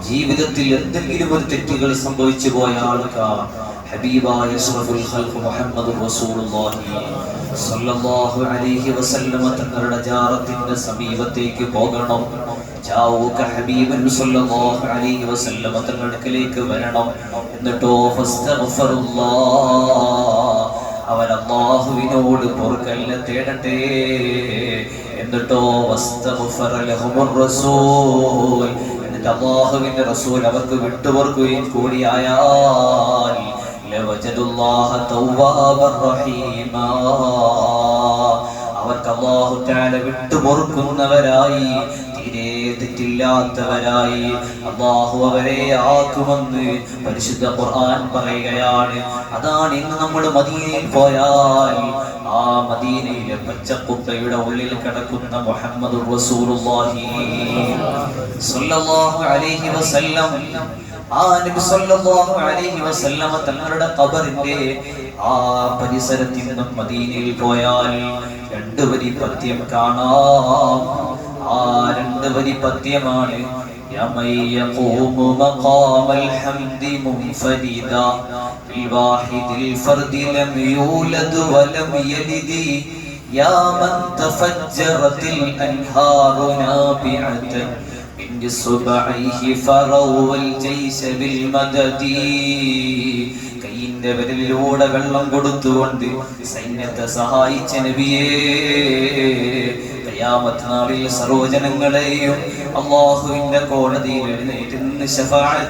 ജീവിതത്തിൽ എന്തെങ്കിലും ഒരു തെറ്റുകൾ സംഭവിച്ചു പോയ ആൾക്ക് ഹബീബായ അഷ്റഫുൽ ഖൽഖ് മുഹമ്മദ് റസൂലുള്ളാഹി സ്വല്ലല്ലാഹു അലൈഹി വസല്ലം തങ്ങളുടെ ജാറത്തിന്റെ സമീപത്തേക്ക് പോകണം. ജാഊക ഹബീബൻ സ്വല്ലല്ലാഹു അലൈഹി വസല്ലം തങ്ങളുടെ അടുക്കലേക്ക് വരണം. എന്നിട്ടോ ഫസ്തഗ്ഫിറുല്ലാഹ്, അവൻ അല്ലാഹുവിനോട് പൊറുക്കലിനെ തേടട്ടെ. എന്നിട്ടോ വസ്തഗ്ഫറ ലഹുർ റസൂൽ, എന്നിട്ട് അല്ലാഹുവിന്റെ റസൂൽ അവർക്ക് വിട്ടുപൊറുക്കുകയും കൂടിയായാൽ ലവജദുല്ലാഹ തവ്വാബർ റഹീമാ, അവർക്ക് അല്ലാഹു തആല വിട്ടുപൊറുക്കുന്നവരായി, തീരെ തെറ്റില്ലാത്തവരായി അല്ലാഹു അവരെ ആക്കുമെന്ന് പരിശുദ്ധ ഖുർആൻ പറയുകയാണ്. അതാണ് ഇന്ന് നമ്മൾ മദീനയിൽ പോയാൽ ആ മദീനയിലെ പച്ചക്കുപ്പയുടെ ഉള്ളിൽ കിടക്കുന്ന മുഹമ്മദുർ റസൂലുള്ളാഹി സ്വല്ലല്ലാഹു അലൈഹി വസല്ലം, ആ നബി സ്വല്ലല്ലാഹു അലൈഹി വസല്ലം തങ്ങളുടെ ഖബറിന്റെ ആ പരിസരത്തിൽ നിന്നും മദീനയിൽ പോയാൽ 2 വരി പദ്യം കാണാം. ആ 2 വരി പദ്യമാണ് യമയ്യഖൂമു മഖാമൽ ഹംദി മുൻഫരിദാ ബിൽവാഹിദിൽ ഫർദി ലം യൂലദ് വലം യലിദി യാ മൻ തഫജ്ജറത്തിൽ അൻഹാറു നാബിഅതൻ സുബൈഹി ഫറവൽ ജൈശ ബിൽ മദദി, കൈയിന്റെ വിരലിലൂടെ വെള്ളം കൊടുത്തുകൊണ്ട് സൈന്യത്തെ സഹായിച്ച നബിയേ, ഖിയാമത്ത് നാളിൽ സർവ്വജനങ്ങളെയും അല്ലാഹുവിന്റെ കോടതിയിൽ എഴുന്നേറ്റ് നിന്ന് ശഫാഅത്ത്